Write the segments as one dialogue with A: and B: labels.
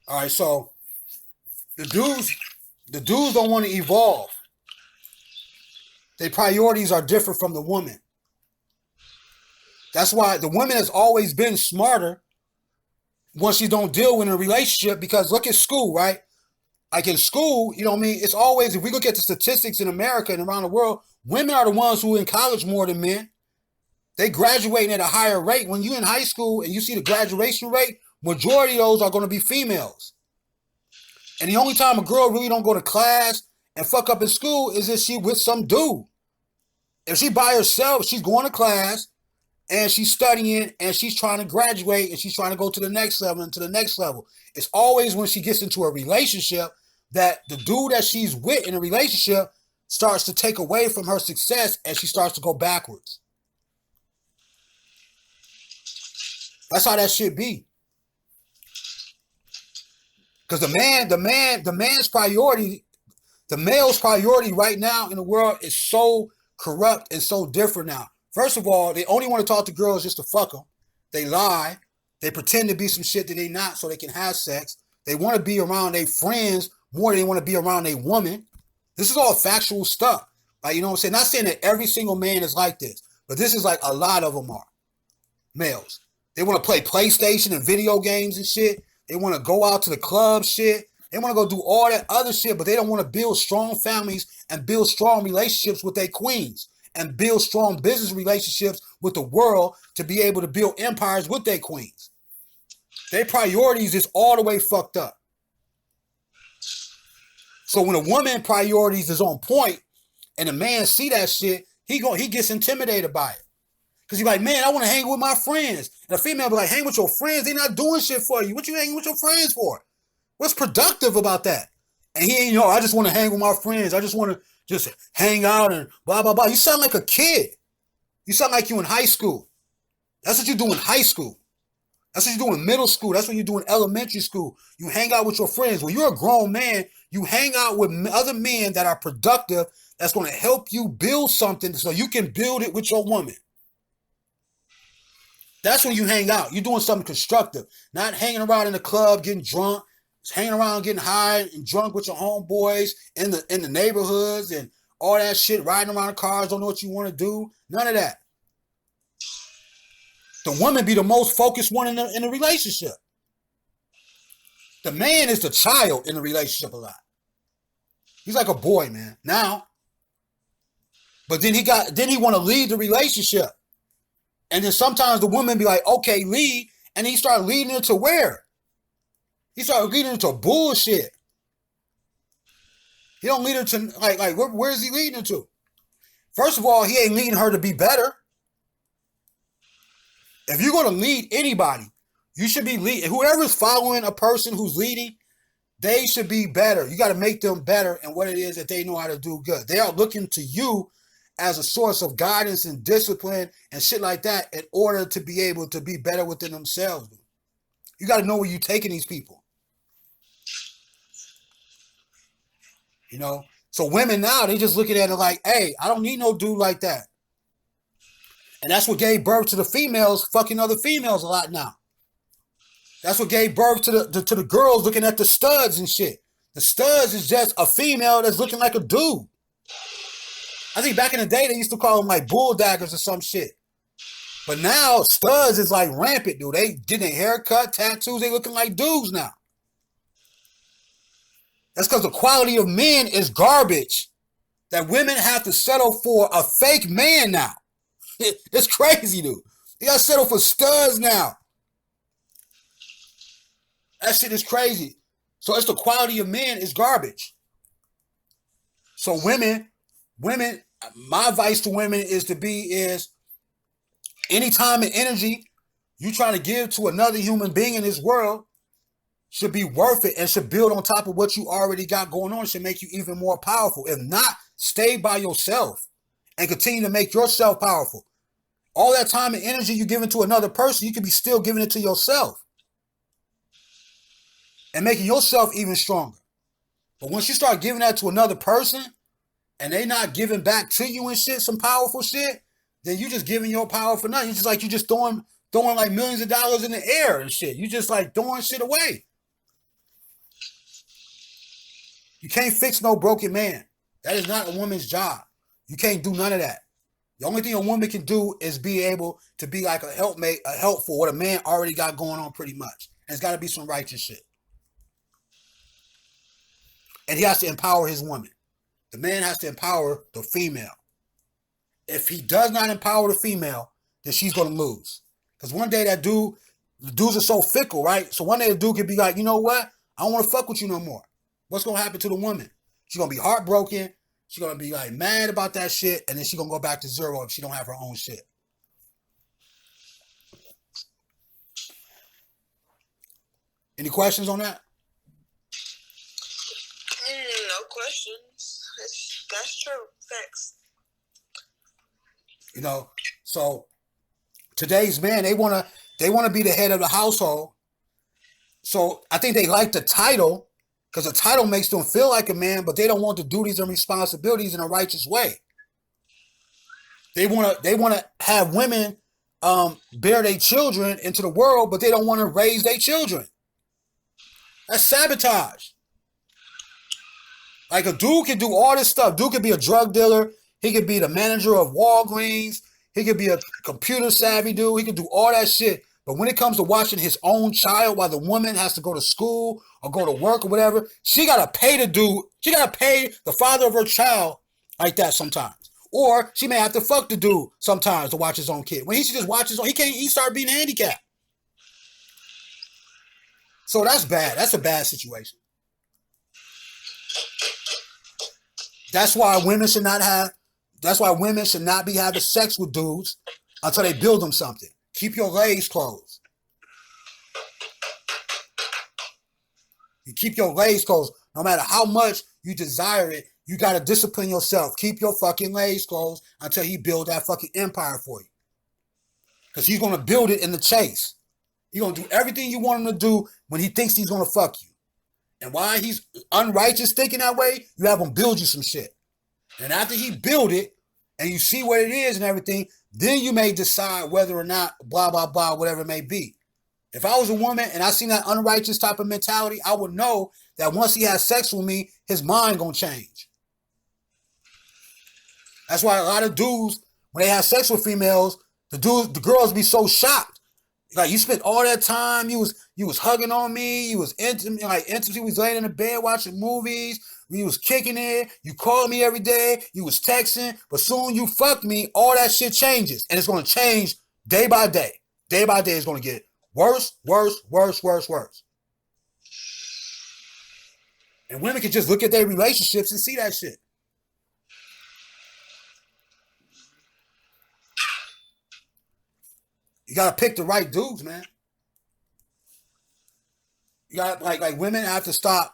A: All right, so the dudes, the dudes don't want to evolve. Their priorities are different from the woman. That's why the woman has always been smarter once you don't deal with a relationship. Because look at school, right? Like in school, you know what I mean? It's always, if we look at the statistics in America and around the world, women are the ones who are in college more than men. They graduating at a higher rate. When you're in high school and you see the graduation rate, majority of those are going to be females. And the only time a girl really don't go to class and fuck up in school is if she with some dude. If she by herself, she's going to class and she's studying and she's trying to graduate and she's trying to go to the next level and to the next level. It's always when she gets into a relationship that the dude that she's with in a relationship starts to take away from her success and she starts to go backwards. That's how that should be. Because the man's priority, the male's priority right now in the world is so corrupt and so different now. First of all, they only want to talk to girls just to fuck them. They lie. They pretend to be some shit that they not so they can have sex. They want to be around their friends more than they want to be around a woman. This is all factual stuff. Like, you know what I'm saying? Not saying that every single man is like this, but this is like a lot of them are males. They want to play PlayStation and video games and shit. They want to go out to the club shit. They want to go do all that other shit, but they don't want to build strong families and build strong relationships with their queens and build strong business relationships with the world to be able to build empires with their queens. Their priorities is all the way fucked up. So when a woman priorities is on point and a man see that shit, he gets intimidated by it. Because you're like, man, I want to hang with my friends. And a female be like, hang with your friends. They're not doing shit for you. What you hanging with your friends for? What's productive about that? And he ain't, I just want to hang with my friends. I just want to just hang out and blah, blah, blah. You sound like a kid. You sound like you in high school. That's what you do in high school. That's what you do in middle school. That's what you do in elementary school. You hang out with your friends. When you're a grown man, you hang out with other men that are productive, that's going to help you build something so you can build it with your woman. That's when you hang out. You're doing something constructive. Not hanging around in the club, getting drunk, hanging around, getting high and drunk with your homeboys in the neighborhoods and all that shit, riding around the cars, don't know what you want to do. None of that. The woman be the most focused one in the relationship. The man is the child in the relationship a lot. He's like a boy, man. Now, but then he want to lead the relationship. And then sometimes the woman be like, okay, lead. And he start leading her to where? He started leading her to bullshit. He don't lead her to, like where is he leading her to? First of all, he ain't leading her to be better. If you're going to lead anybody, you should be leading. Whoever's following a person who's leading, they should be better. You got to make them better in what it is that they know how to do good. They are looking to you as a source of guidance and discipline and shit like that in order to be able to be better within themselves. You got to know where you're taking these people. You know? So women now, they just looking at it like, hey, I don't need no dude like that. And that's what gave birth to the females fucking other females a lot now. That's what gave birth to the girls looking at the studs and shit. The studs is just a female that's looking like a dude. I think back in the day, they used to call them like bulldaggers or some shit. But now, studs is like rampant, dude. They getting a haircut, tattoos, they looking like dudes now. That's because the quality of men is garbage. That women have to settle for a fake man now. It's crazy, dude. You gotta settle for studs now. That shit is crazy. So it's the quality of men is garbage. So women, my advice to women is any time and energy you trying to give to another human being in this world should be worth it and should build on top of what you already got going on. It should make you even more powerful. If not, stay by yourself and continue to make yourself powerful. All that time and energy you giving to another person, you could be still giving it to yourself and making yourself even stronger. But once you start giving that to another person and they not giving back to you and shit, some powerful shit, then you just giving your power for nothing. You just throwing like millions of dollars in the air and shit. You just like throwing shit away. You can't fix no broken man. That is not a woman's job. You can't do none of that. The only thing a woman can do is be able to be like a helpmate, a help for what a man already got going on pretty much. And it's got to be some righteous shit. And he has to empower his woman. The man has to empower the female. If he does not empower the female, then she's going to lose. Because one day the dudes are so fickle, right? So one day the dude could be like, you know what? I don't want to fuck with you no more. What's going to happen to the woman? She's going to be heartbroken. She's going to be like mad about that shit. And then she's going to go back to zero if she don't have her own shit. Any questions on that?
B: No questions. That's true. Facts.
A: You know, so today's men, they want to be the head of the household. So I think they like the title because the title makes them feel like a man, but they don't want the duties and responsibilities in a righteous way. They want to have women bear their children into the world, but they don't want to raise their children. That's sabotage. Like a dude can do all this stuff. Dude could be a drug dealer. He could be the manager of Walgreens. He could be a computer savvy dude. He could do all that shit. But when it comes to watching his own child while the woman has to go to school or go to work or whatever, she got to pay the dude. She got to pay the father of her child like that sometimes. Or she may have to fuck the dude sometimes to watch his own kid. When he should just watch his own, he start being handicapped. So that's bad. That's a bad situation. That's why women should not be having sex with dudes until they build them something. Keep your legs closed. You keep your legs closed. No matter how much you desire it, you got to discipline yourself. Keep your fucking legs closed until he build that fucking empire for you. Because he's going to build it in the chase. He's going to do everything you want him to do when he thinks he's going to fuck you. And why he's unrighteous thinking that way, you have him build you some shit. And after he build it, and you see what it is and everything, then you may decide whether or not blah, blah, blah, whatever it may be. If I was a woman and I seen that unrighteous type of mentality, I would know that once he has sex with me, his mind gonna change. That's why a lot of dudes, when they have sex with females, the girls be so shocked. Like, you spent all that time, you was hugging on me, you was intimate, you was laying in the bed watching movies, you was kicking it, you called me every day, you was texting, but soon you fucked me, all that shit changes. And it's gonna change day by day. Day by day it's gonna get worse, worse, worse, worse, worse. And women can just look at their relationships and see that shit. You gotta pick the right dudes, man. You got like women have to stop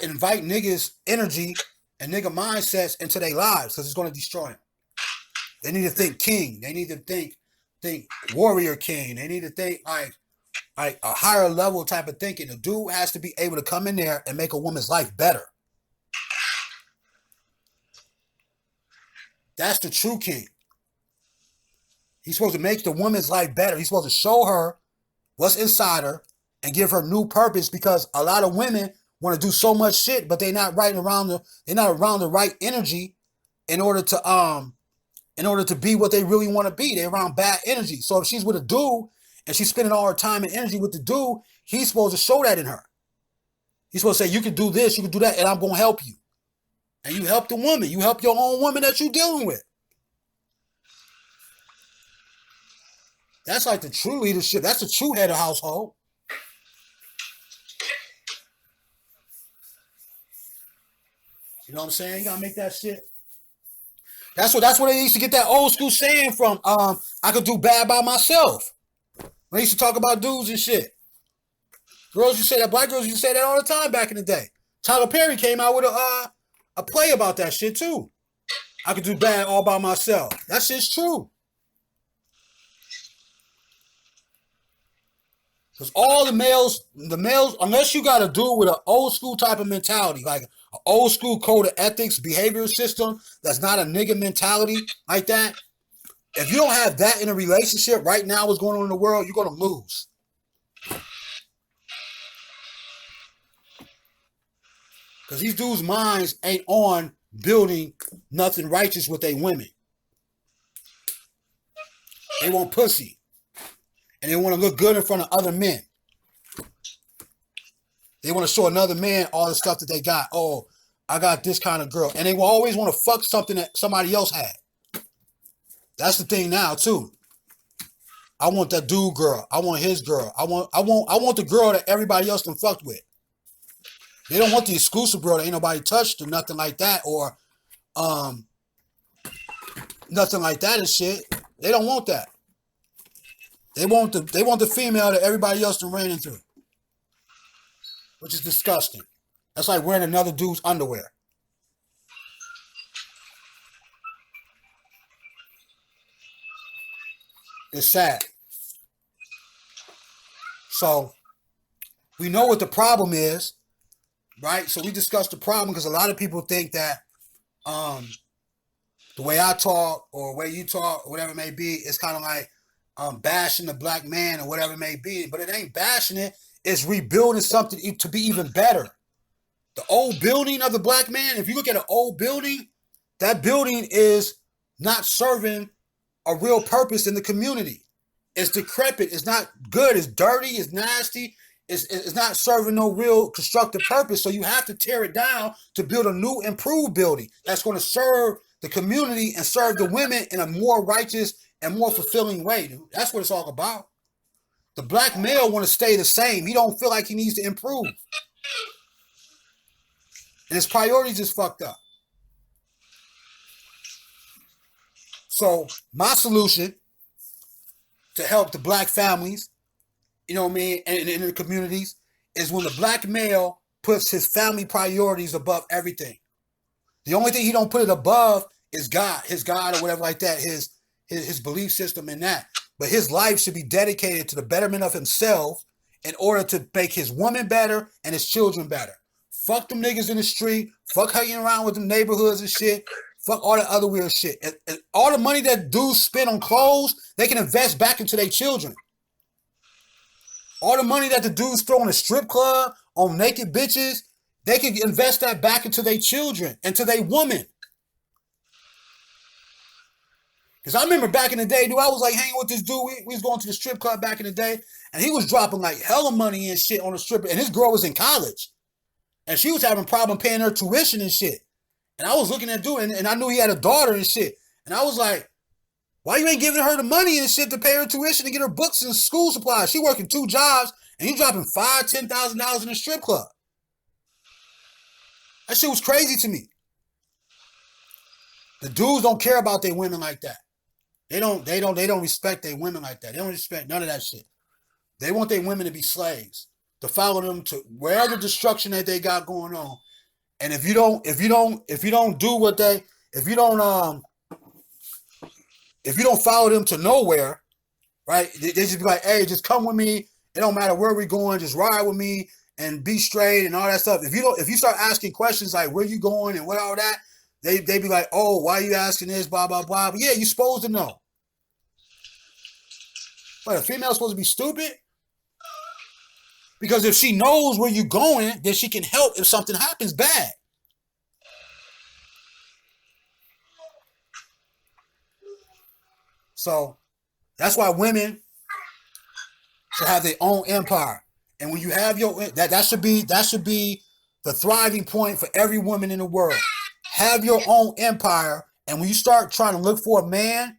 A: inviting niggas' energy and nigga mindsets into their lives because it's gonna destroy them. They need to think king. They need to think warrior king. They need to think like a higher level type of thinking. The dude has to be able to come in there and make a woman's life better. That's the true king. He's supposed to make the woman's life better. He's supposed to show her what's inside her and give her new purpose, because a lot of women want to do so much shit, but they're not around the right energy in order to be what they really want to be. They're around bad energy. So if she's with a dude and she's spending all her time and energy with the dude, he's supposed to show that in her. He's supposed to say, you can do this, you can do that, and I'm going to help you. And you help the woman. You help your own woman that you're dealing with. That's like the true leadership. That's the true head of household. You know what I'm saying? You gotta make that shit. That's where they used to get that old school saying from. I could do bad by myself. They used to talk about dudes and shit. Girls used to say that. Black girls used to say that all the time back in the day. Tyler Perry came out with a play about that shit too. I could do bad all by myself. That shit's true. Because all the males, unless you got to do with an old school type of mentality, like an old school code of ethics, behavior system, that's not a nigga mentality like that. If you don't have that in a relationship right now, what's going on in the world, you're going to lose. Because these dudes' minds ain't on building nothing righteous with their women. They want pussy. And they want to look good in front of other men. They want to show another man all the stuff that they got. Oh, I got this kind of girl. And they will always want to fuck something that somebody else had. That's the thing now, too. I want that dude girl. I want his girl. I want the girl that everybody else done fucked with. They don't want the exclusive girl that ain't nobody touched or nothing like that, or nothing like that and shit. They don't want that. They want the female that everybody else done ran into, which is disgusting. That's like wearing another dude's underwear. It's sad. So we know what the problem is. Right? So we discussed the problem because a lot of people think that the way I talk or the way you talk or whatever it may be, it's kind of like bashing the black man or whatever it may be. But it ain't bashing it. It's rebuilding something to be even better. The old building of the black man, if you look at an old building, that building is not serving a real purpose in the community. It's decrepit. It's not good. It's dirty. It's nasty. It's not serving no real constructive purpose. So you have to tear it down to build a new, improved building that's going to serve the community and serve the women in a more righteous and more fulfilling way, dude. That's what it's all about. The black male want to stay the same. He don't feel like he needs to improve. And his priorities is fucked up. So my solution to help the black families, you know what I mean, and in the communities, is when the black male puts his family priorities above everything. The only thing he don't put it above is God, his God or whatever like that, his belief system in that. But his life should be dedicated to the betterment of himself in order to make his woman better and his children better. Fuck them niggas in the street. Fuck hanging around with them neighborhoods and shit. Fuck all that other weird shit. And all the money that dudes spend on clothes, they can invest back into their children. All the money that the dudes throw in a strip club, on naked bitches, they can invest that back into their children, into their woman. Because I remember back in the day, dude, I was like hanging with this dude. We was going to the strip club back in the day, and he was dropping like hella money and shit on the strip. And his girl was in college, and she was having a problem paying her tuition and shit. And I was looking at dude, and I knew he had a daughter and shit. And I was like, why you ain't giving her the money and shit to pay her tuition and get her books and school supplies? She working 2 jobs, and you dropping $5,000, $10,000 in a strip club. That shit was crazy to me. The dudes don't care about their women like that. They don't respect their women like that. They don't respect none of that shit. They want their women to be slaves, to follow them to wherever destruction that they got going on. And if you don't follow them to nowhere, right? They just be like, hey, just come with me. It don't matter where we're going, just ride with me and be straight and all that stuff. If you start asking questions like where you going and what all that, they be like, oh, why are you asking this, blah, blah, blah. But yeah, you're supposed to know. But a female's supposed to be stupid? Because if she knows where you're going, then she can help if something happens bad. So that's why women should have their own empire. And when you have that should be the thriving point for every woman in the world. Have your own empire, and when you start trying to look for a man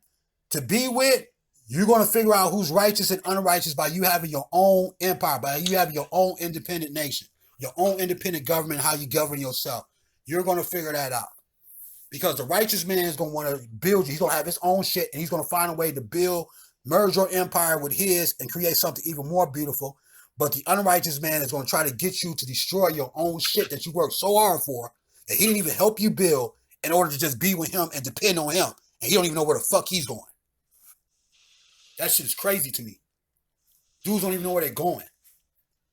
A: to be with, you're going to figure out who's righteous and unrighteous by you having your own empire, by you having your own independent nation, your own independent government, how you govern yourself. You're going to figure that out. Because the righteous man is going to want to build you. He's going to have his own shit, and he's going to find a way to merge your empire with his and create something even more beautiful. But the unrighteous man is going to try to get you to destroy your own shit that you worked so hard for, that he didn't even help you build in order to just be with him and depend on him. And he don't even know where the fuck he's going. That shit is crazy to me. Dudes don't even know where they're going.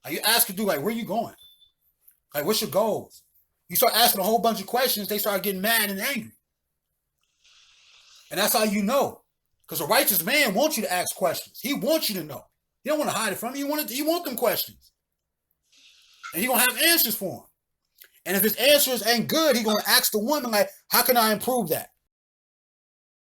A: Like, you ask a dude, like, where you going? Like, what's your goals? You start asking a whole bunch of questions, they start getting mad and angry. And that's how you know. Because a righteous man wants you to ask questions. He wants you to know. He don't want to hide it from you. He want them questions. And he going to have answers for them. And if his answers ain't good, he gonna ask the woman like, how can I improve that?